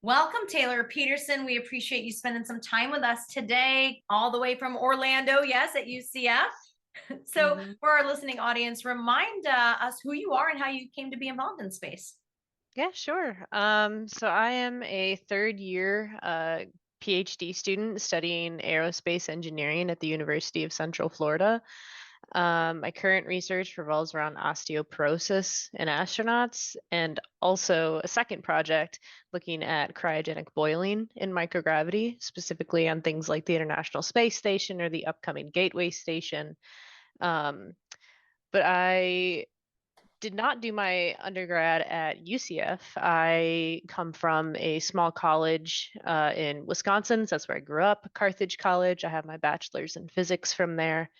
Welcome, Taylor Peterson. We appreciate you spending some time with us today, all the way from Orlando, yes, at UCF. So, hmm for our listening audience, remind us who you are and how you came to be involved in space. Yeah, sure. So I am a third year PhD student studying aerospace engineering at the University of Central Florida. My current research revolves around osteoporosis in astronauts and also a second project looking at cryogenic boiling in microgravity, specifically on things like the International Space Station or the upcoming Gateway Station. Um, but I did not do my undergrad at UCF. I come from a small college in Wisconsin. So that's where I grew up, Carthage College. I have my bachelor's in physics from there.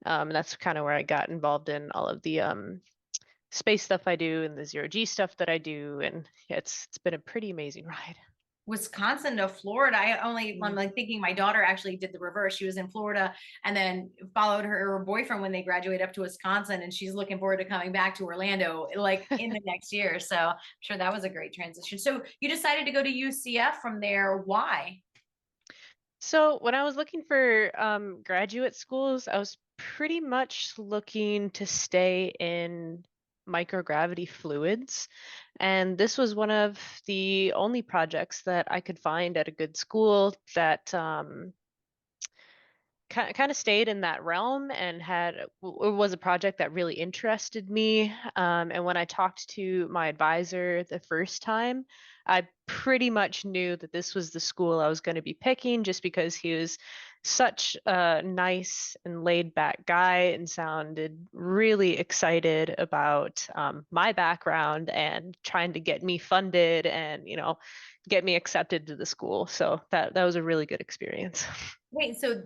And that's kind of where I got involved in all of the space stuff I do and the zero G stuff that I do. And yeah, it's been a pretty amazing ride. Wisconsin to Florida. I'm Mm. like thinking my daughter actually did the reverse. She was in Florida and then followed her boyfriend when they graduate up to Wisconsin, and she's looking forward to coming back to Orlando like in the next year. So I'm sure that was a great transition. So you decided to go to UCF from there. Why? So when I was looking for graduate schools, I was pretty much looking to stay in microgravity fluids. And this was one of the only projects that I could find at a good school that kind of stayed in that realm and was a project that really interested me. And when I talked to my advisor the first time, I pretty much knew that this was the school I was going to be picking just because he was such a nice and laid back guy and sounded really excited about my background and trying to get me funded and, get me accepted to the school. So that was a really good experience. Wait, so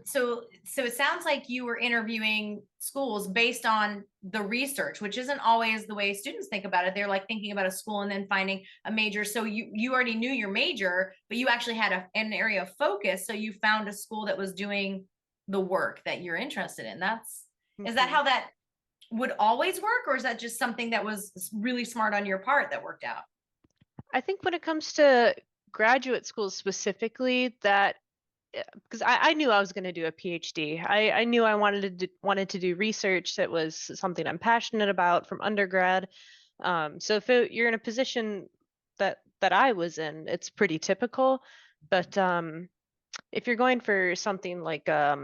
it sounds like you were interviewing schools based on the research, which isn't always the way students think about it. They're like thinking about a school and then finding a major. So you already knew your major, but you actually had an area of focus. So you found a school that was doing the work that you're interested in. Is that Mhm. how that would always work, or is that just something that was really smart on your part that worked out? I think when it comes to graduate schools specifically, that because I knew I was going to do a PhD. I knew I wanted to do research that was something I'm passionate about from undergrad. So if you're in a position that I was in, it's pretty typical. But if you're going for something like a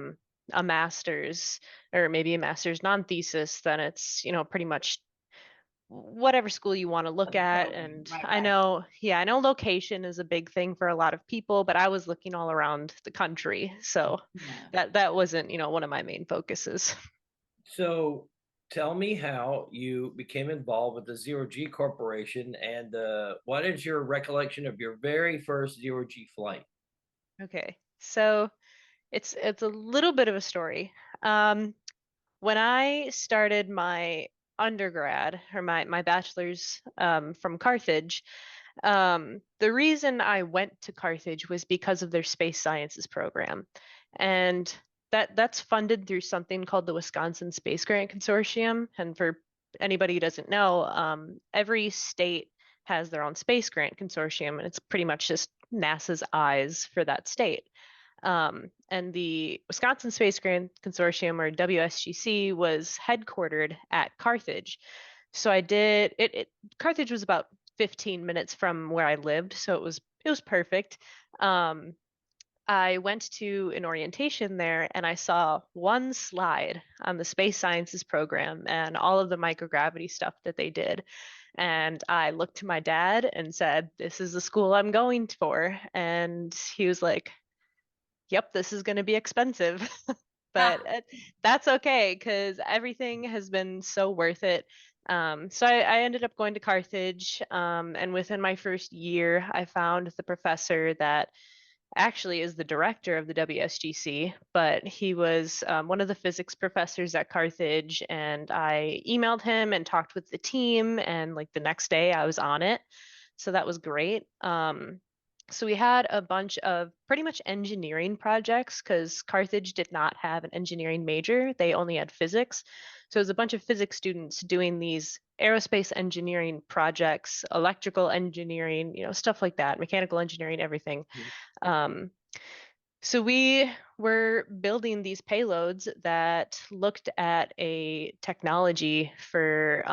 master's or maybe a master's non-thesis, then it's pretty much whatever school you want to look The at. program, And right, I right. know, yeah, I know location is a big thing for a lot of people, but I was looking all around the country. So Yeah. that wasn't, one of my main focuses. So tell me how you became involved with the Zero G Corporation and what is your recollection of your very first Zero G flight? Okay. So it's a little bit of a story. Um, when I started my undergrad or my bachelor's from Carthage, the reason I went to Carthage was because of their space sciences program. And that's funded through something called the Wisconsin Space Grant Consortium. And for anybody who doesn't know, every state has their own space grant consortium, and it's pretty much just NASA's eyes for that state. And the Wisconsin Space Grant Consortium, or WSGC, was headquartered at Carthage. So I did it. Carthage was about 15 minutes from where I lived, so it was perfect. Um, I went to an orientation there and I saw one slide on the space sciences program and all of the microgravity stuff that they did. And I looked to my dad and said, "This is the school I'm going for." And he was like, "Yep, this is going to be expensive." But that's okay because everything has been so worth it. So I ended up going to Carthage, and within my first year, I found the professor that actually is the director of the WSGC, but he was one of the physics professors at Carthage, and I emailed him and talked with the team, and like the next day I was on it, so that was great. So we had a bunch of pretty much engineering projects because Carthage did not have an engineering major. They only had physics. So it was a bunch of physics students doing these aerospace engineering projects, electrical engineering, stuff like that, mechanical engineering, everything. Mhm. Um, so we were building these payloads that looked at a technology for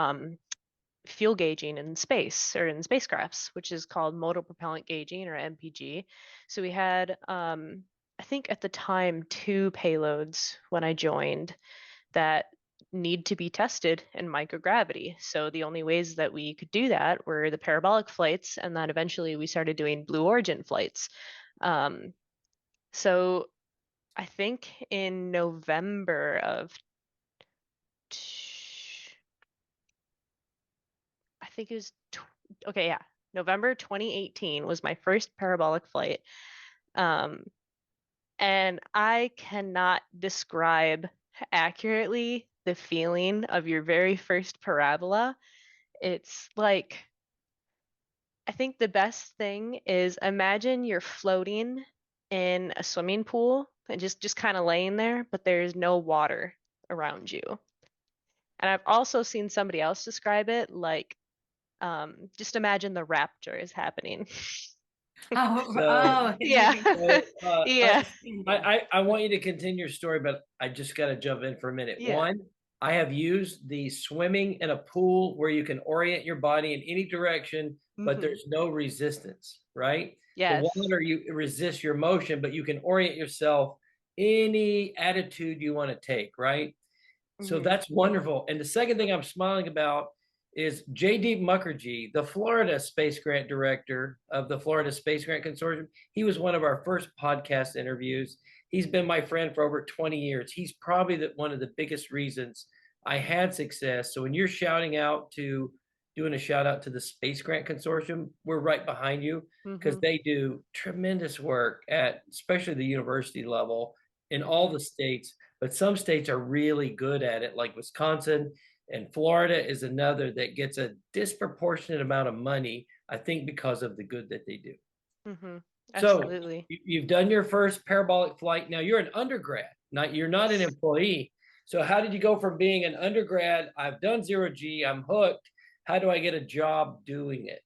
fuel gauging in space or in spacecrafts, which is called modal propellant gauging or MPG. So we had, I think at the time, two payloads when I joined that need to be tested in microgravity. So the only ways that we could do that were the parabolic flights, and then eventually we started doing Blue Origin flights. So I think in November of I think it was okay, yeah. November 2018 was my first parabolic flight. Um, and I cannot describe accurately the feeling of your very first parabola. It's like, I think the best thing is imagine you're floating in a swimming pool and just kind of laying there, but there's no water around you. And I've also seen somebody else describe it like just imagine the rapture is happening. Oh, So, oh, Yeah. so Yeah. I want you to continue your story, but I just got to jump in for a minute. Yeah. One, I have used the swimming in a pool where you can orient your body in any direction, but Hmm. there's no resistance, right? The Yes. water, you resist your motion, but you can orient yourself any attitude you want to take, right? So Hmm. that's wonderful. And the second thing I'm smiling about is J.D. Mukherjee, the Florida Space Grant Director of the Florida Space Grant Consortium. He was one of our first podcast interviews. He's been my friend for over 20 years. He's probably one of the biggest reasons I had success. So when you're doing a shout out to the Space Grant Consortium, we're right behind you because Hmm. they do tremendous work at especially the university level in all Hmm. the states, but some states are really good at it, like Wisconsin, and Florida is another that gets a disproportionate amount of money, I think, because of the good that they do. Hmm. So Absolutely. you've done your first parabolic flight. Now you're an undergrad, you're not an Yes. employee. So how did you go from being an undergrad? I've done zero G, I'm hooked. How do I get a job doing it?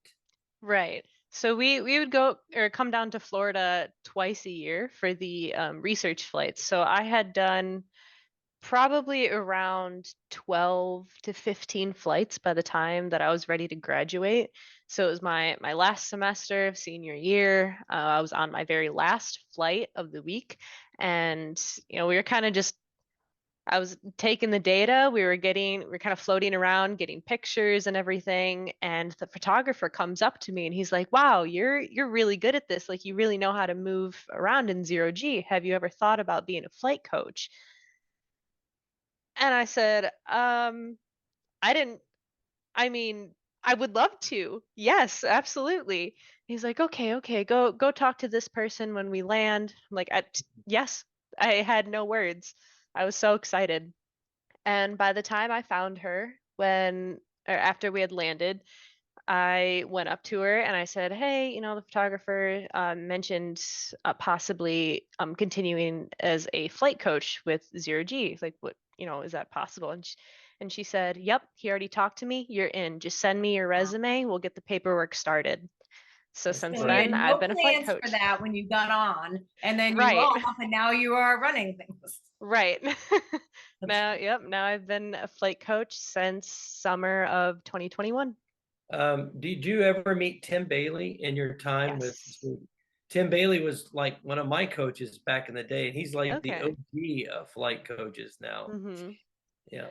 Right. So we would go or come down to Florida twice a year for the research flights. So I had done probably around 12 to 15 flights by the time that I was ready to graduate. So it was my last semester of senior year. I was on my very last flight of the week, and we were kind of just I was taking the data, we were kind of floating around, getting pictures and everything, and the photographer comes up to me and he's like, "Wow, you're really good at this. Like you really know how to move around in zero G. Have you ever thought about being a flight coach?" And I said, I didn't, I mean, I would love to. Yes, absolutely. He's like, okay, okay, go talk to this person when we land. I'm like, yes, I had no words. I was so excited. And by the time I found her, or after we had landed, I went up to her and I said, "Hey, the photographer mentioned possibly continuing as a flight coach with Zero G. Like, what, is that possible?" And she said, "Yep, he already talked to me. You're in. Just send me your resume. We'll get the paperwork started." So That's since so you great. had then, I've no been a flight plans for coach. that when you got on, and then you Right, off, and now you are running things. right. That's Now I've been a flight coach since summer of 2021. Did you ever meet Tim Bailey in your time with Yes. Tim Bailey was like one of my coaches back in the day, and he's like the Okay. OG of flight coaches now. Mm-hmm. Yeah.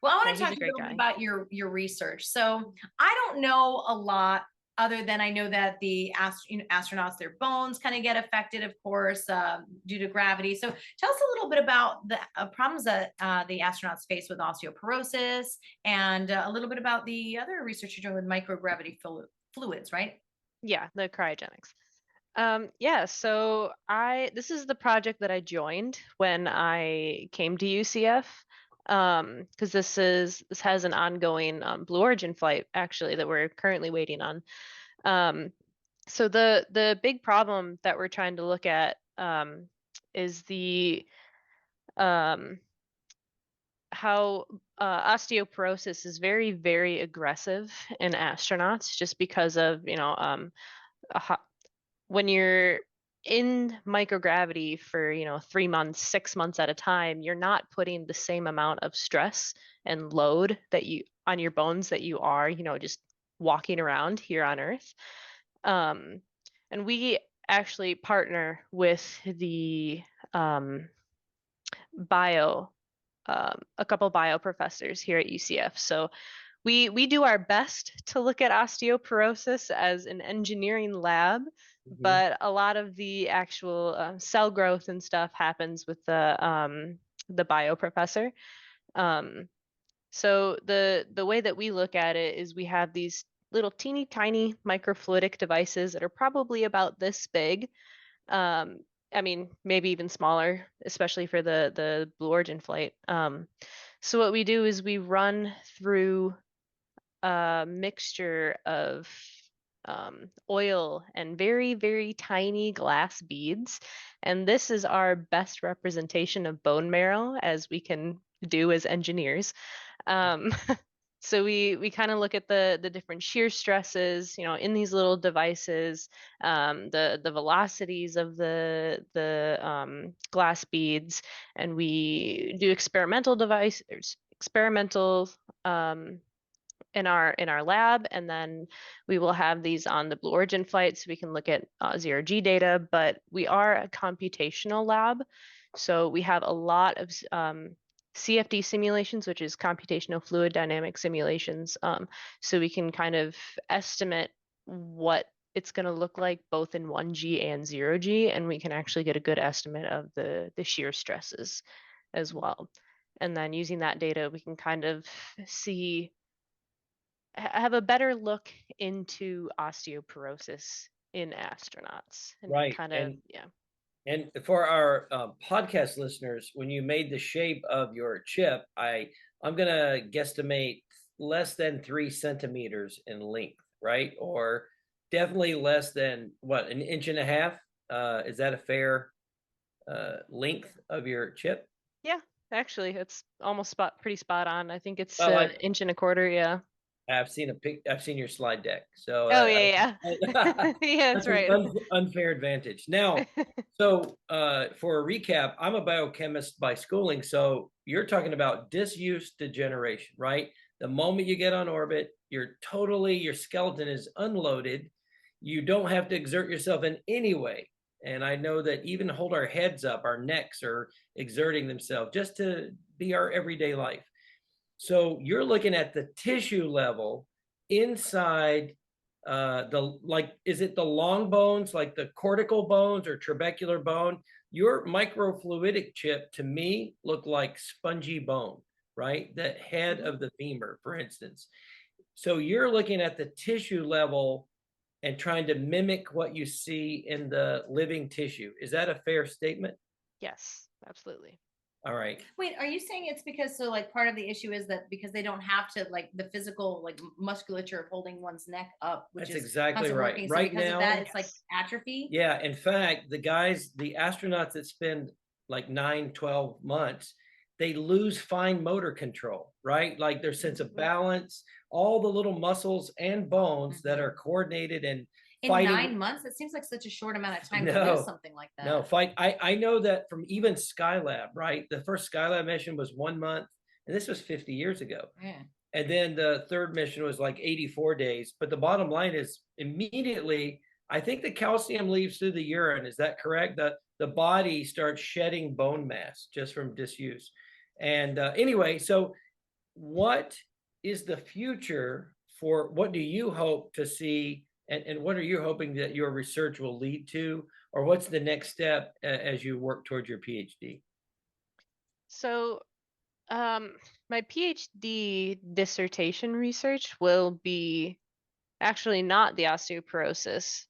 Well, I Yeah, want to he's talk a to you a great little bit guy. about your research. So I don't know a lot other than I know that the astronauts, their bones kind of get affected, of course, due to gravity. So tell us a little bit about the problems that the astronauts face with osteoporosis, and a little bit about the other research you're doing with microgravity fluids, right? Yeah, the cryogenics. Yeah, so this is the project that I joined when I came to UCF. Because this has an ongoing Blue Origin flight actually that we're currently waiting on. Um, So the big problem that we're trying to look at is the how osteoporosis is very, very aggressive in astronauts, just because of, when you're in microgravity for 3 months, 6 months at a time, you're not putting the same amount of stress and load that you on your bones that you are just walking around here on Earth. And we actually partner with the bio a couple bio professors here at UCF. So we do our best to look at osteoporosis as an engineering lab, Mhm. but a lot of the actual cell growth and stuff happens with the bio professor. So the way that we look at it is we have these little teeny tiny microfluidic devices that are probably about this big. I mean, maybe even smaller, especially for the Blue Origin flight. So what we do is we run through a mixture of oil and very, very tiny glass beads. And this is our best representation of bone marrow as we can do as engineers. Um, so we kind of look at the different shear stresses, in these little devices, the velocities of the glass beads, and we do experimental in our lab, and then we will have these on the Blue Origin flight so we can look at zero-G data. But we are a computational lab, so we have a lot of CFD simulations, which is computational fluid dynamic simulations, so we can kind of estimate what it's going to look like both in 1G and 0G, and we can actually get a good estimate of the shear stresses as well. And then using that data, we can kind of have a better look into osteoporosis in astronauts and Right. kind of, yeah. And for our podcast listeners, when you made the shape of your chip, I'm gonna guesstimate less than 3 centimeters in length, right? Or definitely less than what, an inch and a half? Is that a fair length of your chip? Yeah, actually, it's almost pretty spot on. I think it's Well, an inch and a quarter. Yeah. I've seen your slide deck, so Oh yeah, yeah. Yeah, that's that's an right. unfair advantage. Now, so for a recap, I'm a biochemist by schooling, so you're talking about disuse degeneration, right? The moment you get on orbit, your skeleton is unloaded. You don't have to exert yourself in any way. And I know that even hold our heads up, our necks are exerting themselves just to be our everyday life. So you're looking at the tissue level inside is it the long bones, like the cortical bones or trabecular bone? Your microfluidic chip to me looked like spongy bone, right? The head of the femur, for instance. So you're looking at the tissue level and trying to mimic what you see in the living tissue. Is that a fair statement? Yes, absolutely. All right. Wait, are you saying it's because like part of the issue is that because they don't have to like the physical like musculature of holding one's neck up, which That's is exactly constant right. working. So Right because of now, that, it's like Yes. atrophy. yeah, in fact, the astronauts that spend like 9, 12 months, they lose fine motor control, right? Like their sense of balance, all the little muscles and bones that are coordinated and In fighting. 9 months, it seems like such a short amount of time to No, lose something like that. No, fight. I know that from even Skylab, right? The first Skylab mission was 1 month, and this was 50 years ago. Yeah. And then the third mission was like 84 days. But the bottom line is immediately, I think the calcium leaves through the urine. Is that correct? The body starts shedding bone mass just from disuse. And anyway, so what is the future for what do you hope to see? And what are you hoping that your research will lead to? Or what's the next step as you work towards your PhD? So my PhD dissertation research will be actually not the osteoporosis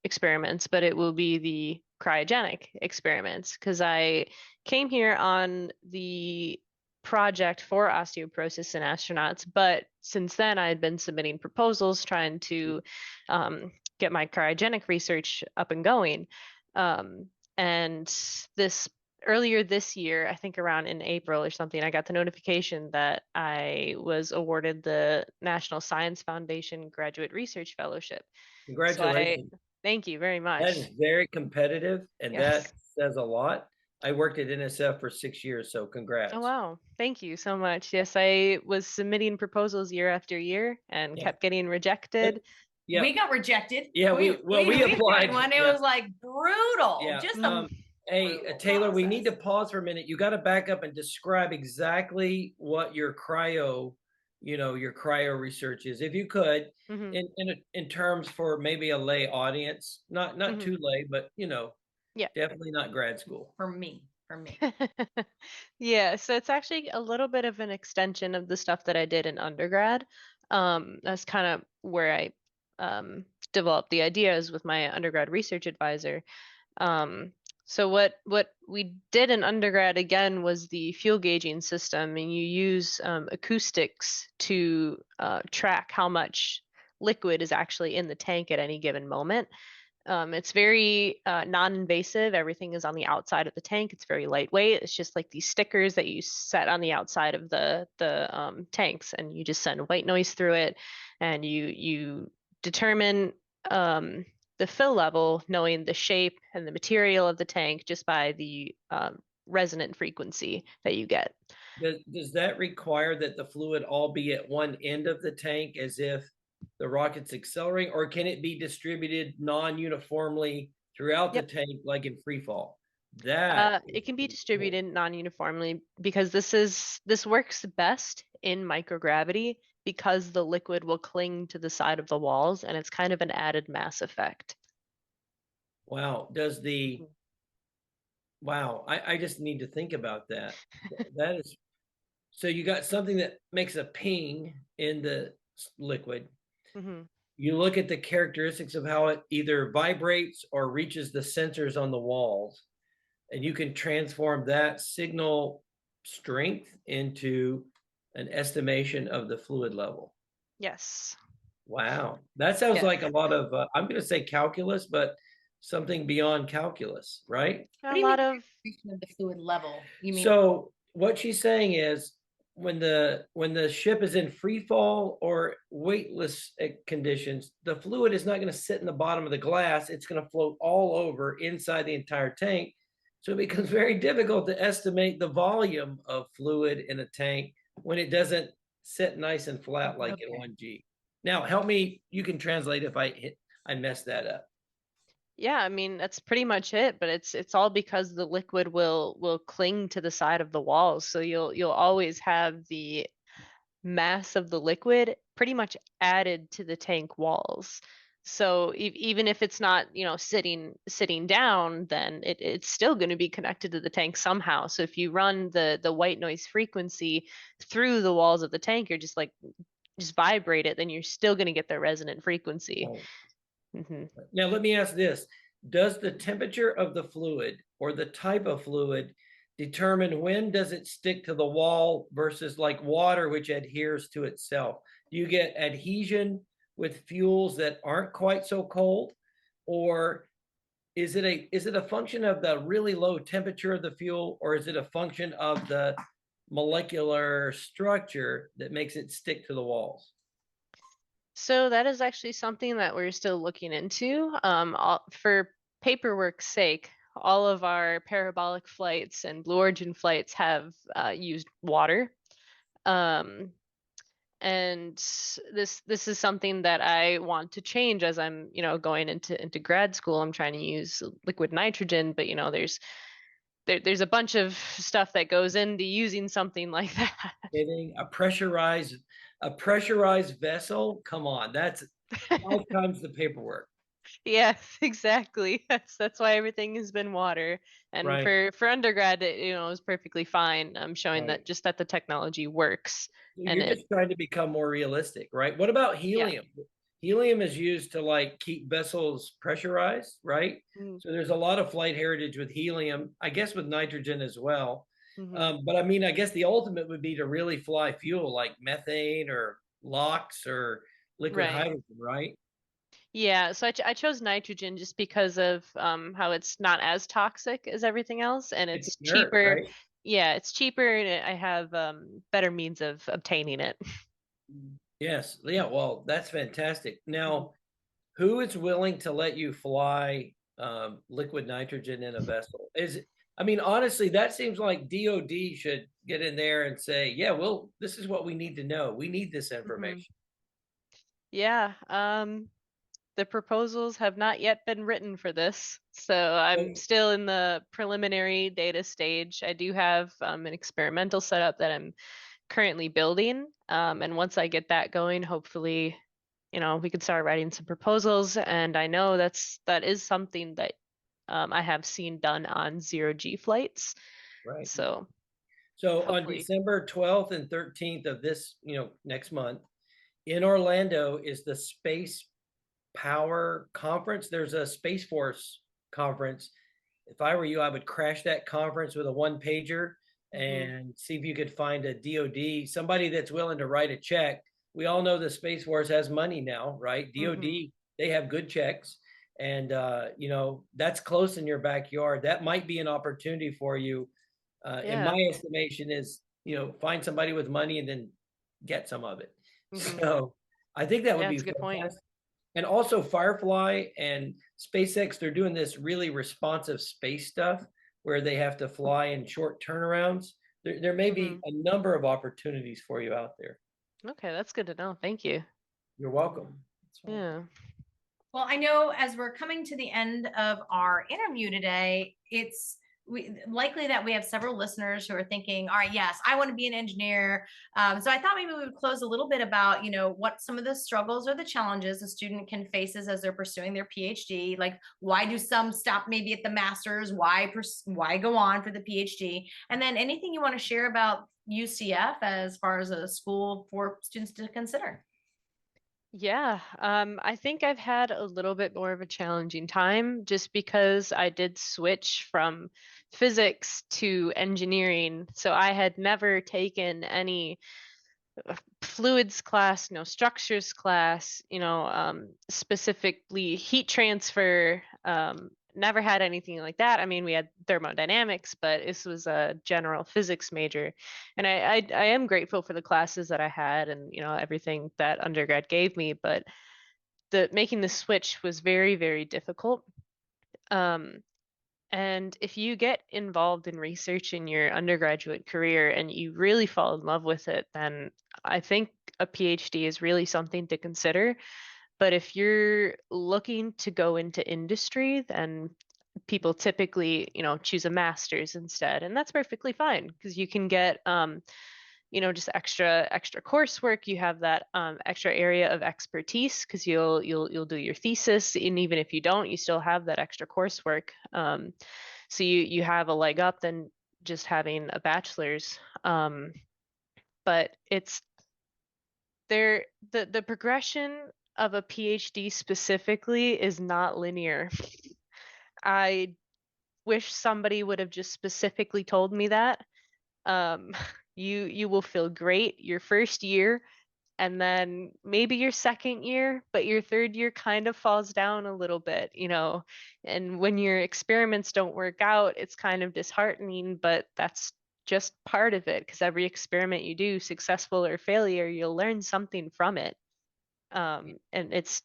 experiments, but it will be the cryogenic experiments, because I came here on the project for osteoporosis in astronauts, but since then I had been submitting proposals trying to get my cryogenic research up and going. And earlier this year, I think around in April or something, I got the notification that I was awarded the National Science Foundation Graduate Research Fellowship. Congratulations. Thank you very much. That is very competitive, and Yes. that says a lot. I worked at NSF for 6 years, so congrats. Oh, wow. Thank you so much. Yes, I was submitting proposals year after year and kept getting rejected. Yeah. We got rejected. Yeah, we applied. One. It was like brutal. Yeah. Just hey, Taylor, we need to pause for a minute. You got to back up and describe exactly what your cryo research is, if you could, in terms for maybe a lay audience, not too lay, but definitely not grad school. For me. Yeah, so it's actually a little bit of an extension of the stuff that I did in undergrad. That's kind of where I developed the ideas with my undergrad research advisor. So what we did in undergrad again was the fuel gauging system, and you use acoustics to track how much liquid is actually in the tank at any given moment. It's very non-invasive. Everything is on the outside of the tank. It's very lightweight. It's just like these stickers that you set on the outside of the tanks, and you just send white noise through it, and you determine the fill level, knowing the shape and the material of the tank just by the resonant frequency that you get. Does that require that the fluid all be at one end of the tank as if the rocket's accelerating, or can it be distributed non-uniformly throughout the tank, like in free fall? It can be distributed non-uniformly because this works best in microgravity because the liquid will cling to the side of the walls, and it's kind of an added mass effect. Wow. I just need to think about that. That is, so you got something that makes a ping in the liquid. You look at the characteristics of how it either vibrates or reaches the sensors on the walls, and you can transform that signal strength into an estimation of the fluid level. Yes. Wow. That sounds like a lot of, I'm going to say calculus, but something beyond calculus, right? A lot of the fluid level. You mean? So what she's saying is, when the ship is in free fall or weightless conditions, the fluid is not going to sit in the bottom of the glass. It's going to float all over inside the entire tank. So it becomes very difficult to estimate the volume of fluid in a tank when it doesn't sit nice and flat like in 1G. Now, help me. You can translate if I messed that up. Yeah, I mean, that's pretty much it, but it's all because the liquid will cling to the side of the walls. So you'll always have the mass of the liquid pretty much added to the tank walls. So even if it's not, sitting down, then it's still going to be connected to the tank somehow. So if you run the white noise frequency through the walls of the tank, you're just vibrate it, then you're still going to get the resonant frequency. Oh. Now, let me ask this. Does the temperature of the fluid or the type of fluid determine when does it stick to the wall versus like water, which adheres to itself? Do you get adhesion with fuels that aren't quite so cold? Or is it a function of the really low temperature of the fuel, or is it a function of the molecular structure that makes it stick to the walls? So that is actually something that we're still looking into. For paperwork's sake, all of our parabolic flights and Blue Origin flights have used water. And this is something that I want to change as I'm, going into grad school. I'm trying to use liquid nitrogen, but there's a bunch of stuff that goes into using something like that. A pressurized vessel. Come on, that's 5 times the paperwork. Yes, exactly. That's why everything has been water. And for undergrad, it was perfectly fine. I'm showing that the technology works. You're just trying to become more realistic, right? What about helium? Yeah. Helium is used to keep vessels pressurized, right? So there's a lot of flight heritage with helium, I guess with nitrogen as well. But I mean, I guess the ultimate would be to really fly fuel like methane or LOX or liquid hydrogen, right? Yeah, so I chose nitrogen just because of how it's not as toxic as everything else, and It's it's inert, cheaper. right? Yeah, it's cheaper, and I have better means of obtaining it. Yes. Yeah. Well, that's fantastic. Mhm. Now, who is willing to let you fly liquid nitrogen in a vessel? I mean, honestly, that seems like DOD should get in there and say, yeah, well, this is what we need to know. We need this Mhm. information. Yeah, the proposals have not yet been written for this, so I'm So, still in the preliminary data stage. I do have an experimental setup that I'm currently building, and once I get that going, hopefully, we could start writing some proposals. And I know that is something that I have seen done on zero G flights. right. So So on hopefully, December 12th and 13th of this, next month in Orlando is the Space Power Conference. There's a Space Force conference. If I were you, I would crash that conference with a one pager hmm and see if you could find a DoD, somebody that's willing to write a check. We all know the Space Force has money now, right? hmm DoD, they have good checks. And, that's close in your backyard. That might be an opportunity for you. In yeah, my estimation is, find somebody with money and then get some of it. hmm So I think that would yeah, be it's a good point. fantastic. And also Firefly and SpaceX, they're doing this really responsive space stuff where they have to fly in short turnarounds. There may be hmm a number of opportunities for you out there. Okay, that's good to know. Thank you. You're welcome. That's fine. Yeah. Well, I know as we're coming to the end of our interview today, likely that we have several listeners who are thinking, all right, yes, I want to be an engineer. So I thought maybe we would close a little bit about, what some of the struggles or the challenges a student can faces as they're pursuing their PhD. Like, why do some stop maybe at the master's? Why go on for the PhD? And then anything you want to share about UCF as far as a school for students to consider. Yeah, I think I've had a little bit more of a challenging time just because I did switch from physics to engineering. So I had never taken any fluids class, no structures class, specifically heat transfer. Never had anything like that. I mean, we had thermodynamics, but this was a general physics major, and I am grateful for the classes that I had and everything that undergrad gave me. But the making the switch was very very difficult. Um, and if you get involved in research in your undergraduate career and you really fall in love with it, then I think a PhD is really something to consider. But if you're looking to go into industry, then people typically, choose a master's instead, and that's perfectly fine because you can get just extra coursework. You have that extra area of expertise because you'll do your thesis, and even if you don't, you still have that extra coursework. So you have a leg up than just having a bachelor's. But it's there the progression of a PhD specifically is not linear. I wish somebody would have just specifically told me that. Um, you will feel great your first year, and then maybe your second year, but your third year kind of falls down a little bit, and when your experiments don't work out, it's kind of disheartening, but that's just part of it because every experiment you do, successful or failure, you'll learn something from it. And it's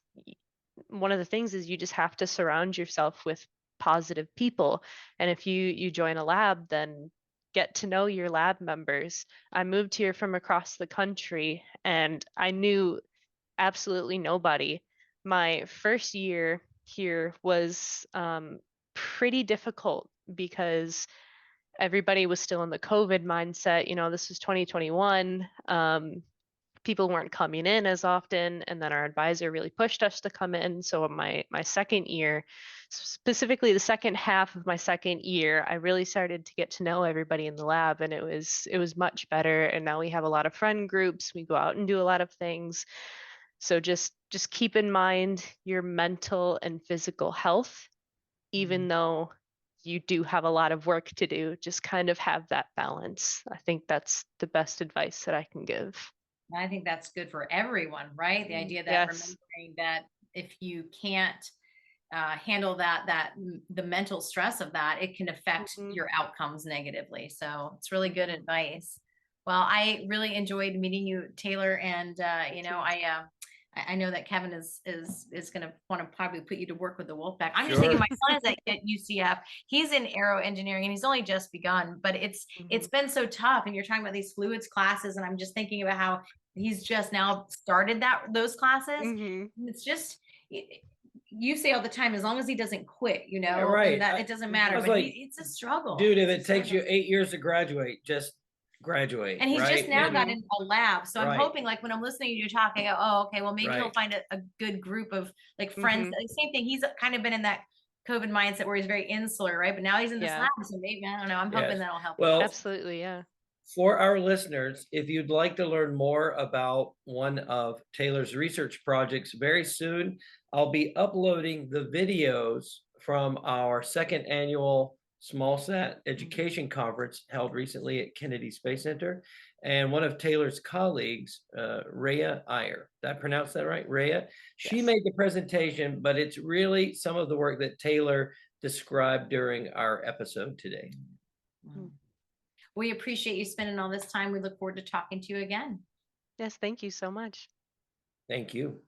one of the things is you just have to surround yourself with positive people. And if you join a lab, then get to know your lab members. I moved here from across the country and I knew absolutely nobody. My first year here was pretty difficult because everybody was still in the COVID mindset. This was 2021. People weren't coming in as often, and then our advisor really pushed us to come in. So my second year, specifically the second half of my second year, I really started to get to know everybody in the lab, and it was much better. And now we have a lot of friend groups. We go out and do a lot of things. So just keep in mind your mental and physical health, even Mhm. though you do have a lot of work to do. Just kind of have that balance. I think that's the best advice that I can give. I think that's good for everyone, right? The idea that Yes. remembering that if you can't handle the mental stress of that, it can affect Mhm. your outcomes negatively. So it's really good advice. Well, I really enjoyed meeting you, Taylor, and you know, too. I know that Kevin is going to want to probably put you to work with the Wolfpack. I'm just Sure. thinking my son is at UCF. He's in aero engineering and he's only just begun, but it's Mhm. been so tough. And you're talking about these fluids classes, and I'm just thinking about how he's just now started those classes. Mhm. It's just you say all the time, as long as he doesn't quit, you know, Yeah, right. then that it doesn't matter. I was But like, it's a struggle. dude, if It's a it takes you struggle. 8 years to graduate, just graduate. And he's right? just now got Mhm. in a lab. So I'm Right. hoping, like, when I'm listening to you talk, I go, oh, okay, well, maybe he'll Right. find a good group of like friends. Mhm. Same thing. He's kind of been in that COVID mindset where he's very insular, right? But now he's in this Yeah. lab. So maybe, I don't know. I'm hoping Yes. that'll help. Well, Absolutely. Yeah. for our listeners, if you'd like to learn more about one of Taylor's research projects, very soon I'll be uploading the videos from our second annual SmallSat Education Conference held recently at Kennedy Space Center. And one of Taylor's colleagues, Rhea Iyer, did I pronounce that right? Rhea? She Yes. made the presentation, but it's really some of the work that Taylor described during our episode today. Mhm. We appreciate you spending all this time. We look forward to talking to you again. Yes. Thank you so much. Thank you.